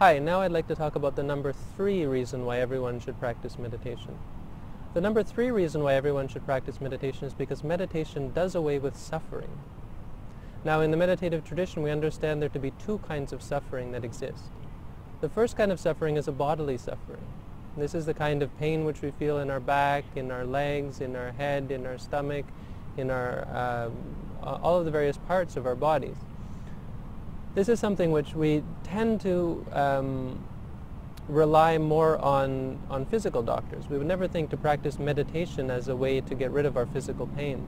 Hi, now I'd like to talk about the number 3 reason why everyone should practice meditation. The number 3 reason why everyone should practice meditation is because meditation does away with suffering. Now, in the meditative tradition, we understand there to be 2 kinds of suffering that exist. The first kind of suffering is a bodily suffering. This is the kind of pain which we feel in our back, in our legs, in our head, in our stomach, in our all of the various parts of our bodies. This is something which we tend to rely more on physical doctors. We would never think to practice meditation as a way to get rid of our physical pain.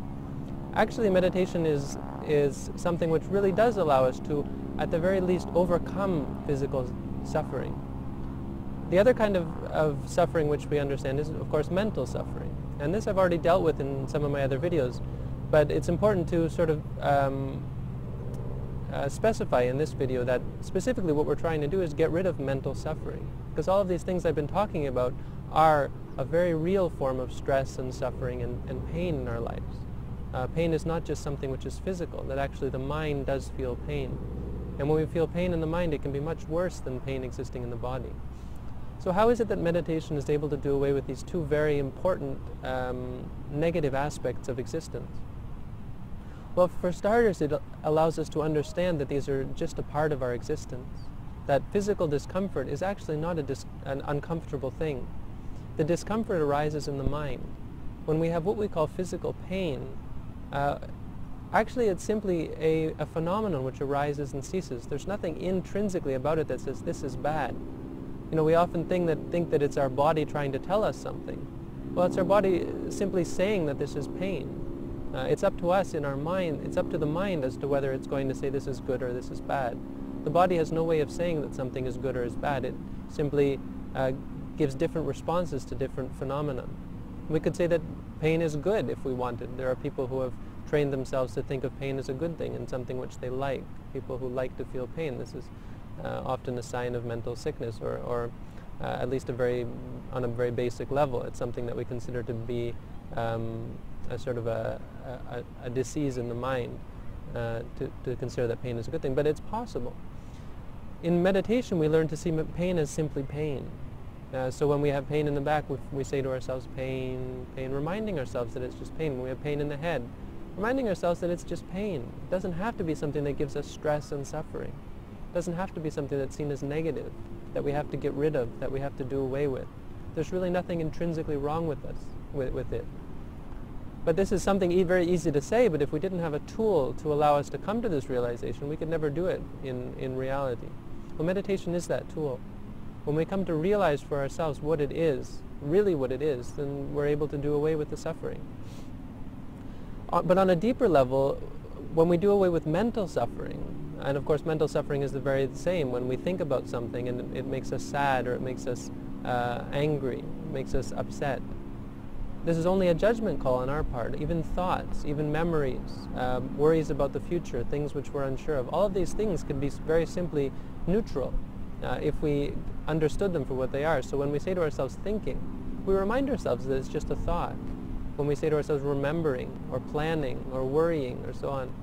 Actually, meditation is something which really does allow us to, at the very least, overcome physical suffering. The other kind of suffering which we understand is, of course, mental suffering. And this I've already dealt with in some of my other videos, but it's important to sort of specify in this video that specifically what we're trying to do is get rid of mental suffering. Because all of these things I've been talking about are a very real form of stress and suffering and pain in our lives. Pain is not just something which is physical, that actually the mind does feel pain. And when we feel pain in the mind, it can be much worse than pain existing in the body. So how is it that meditation is able to do away with these 2 very important negative aspects of existence? Well, for starters, it allows us to understand that these are just a part of our existence, that physical discomfort is actually not an uncomfortable thing. The discomfort arises in the mind. When we have what we call physical pain, actually it's simply a phenomenon which arises and ceases. There's nothing intrinsically about it that says this is bad. You know, we often think that it's our body trying to tell us something. Well, it's our body simply saying that this is pain. It's up to us in our mind, it's up to the mind as to whether it's going to say this is good or this is bad. The body has no way of saying that something is good or is bad. It simply gives different responses to different phenomena. We could say that pain is good if we wanted. There are people who have trained themselves to think of pain as a good thing and something which they like. People who like to feel pain. This is often a sign of mental sickness or at least on a very basic level. It's something that we consider to be a sort of a disease in the mind, to consider that pain is a good thing, but it's possible. In meditation, we learn to see pain as simply pain. So when we have pain in the back, we say to ourselves, pain, pain, reminding ourselves that it's just pain. When we have pain in the head, reminding ourselves that it's just pain. It doesn't have to be something that gives us stress and suffering. It doesn't have to be something that's seen as negative, that we have to get rid of, that we have to do away with. There's really nothing intrinsically wrong with us, with it. But this is something very easy to say, but if we didn't have a tool to allow us to come to this realization, we could never do it in reality. Well, meditation is that tool. When we come to realize for ourselves what it is, really what it is, then we're able to do away with the suffering. But on a deeper level, when we do away with mental suffering, and of course mental suffering is the very same, when we think about something and it makes us sad or it makes us angry, makes us upset, this is only a judgment call on our part. Even thoughts, even memories, worries about the future, things which we're unsure of. All of these things could be very simply neutral if we understood them for what they are. So when we say to ourselves thinking, we remind ourselves that it's just a thought. When we say to ourselves remembering or planning or worrying or so on,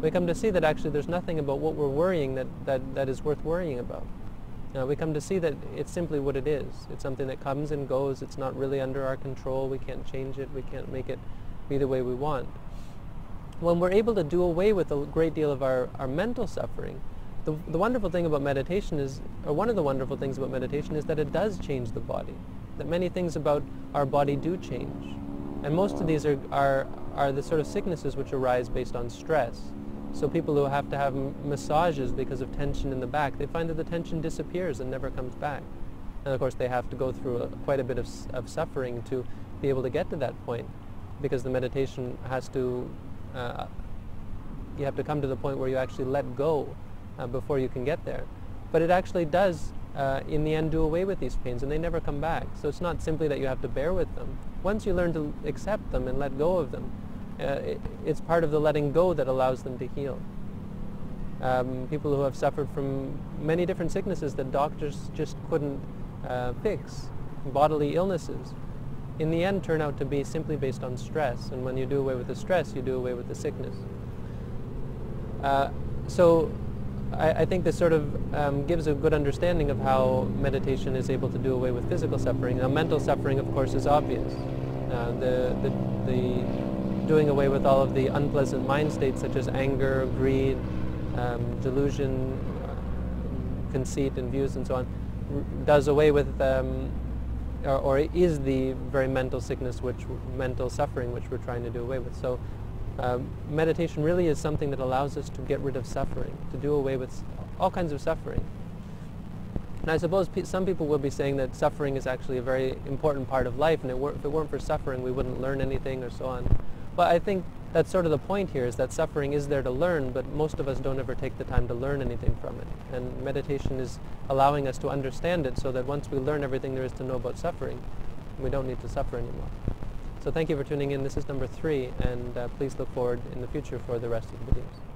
we come to see that actually there's nothing about what we're worrying that is worth worrying about. We come to see that it's simply what it is. It's something that comes and goes. It's not really under our control. We can't change it. We can't make it be the way we want. When we're able to do away with a great deal of our mental suffering, the wonderful thing about meditation is, or one of the wonderful things about meditation is that it does change the body. That many things about our body do change. And most of these are the sort of sicknesses which arise based on stress. So people who have to have massages because of tension in the back, they find that the tension disappears and never comes back. And of course they have to go through quite a bit of suffering to be able to get to that point, because the meditation has to, you have to come to the point where you actually let go before you can get there. But it actually does, in the end, do away with these pains, and they never come back. So it's not simply that you have to bear with them. Once you learn to accept them and let go of them, it's part of the letting go that allows them to heal. People who have suffered from many different sicknesses that doctors just couldn't fix, bodily illnesses, in the end turn out to be simply based on stress. And when you do away with the stress, you do away with the sickness. So I think this sort of gives a good understanding of how meditation is able to do away with physical suffering. Now, mental suffering, of course, is obvious. The doing away with all of the unpleasant mind states such as anger, greed, delusion, conceit and views and so on, does away with, or is the very mental sickness, mental suffering which we're trying to do away with. So meditation really is something that allows us to get rid of suffering, to do away with all kinds of suffering. And I suppose some people will be saying that suffering is actually a very important part of life, and if it weren't for suffering we wouldn't learn anything or so on. But I think that's sort of the point here, is that suffering is there to learn, but most of us don't ever take the time to learn anything from it. And meditation is allowing us to understand it so that once we learn everything there is to know about suffering, we don't need to suffer anymore. So thank you for tuning in. This is number 3, and please look forward in the future for the rest of the videos.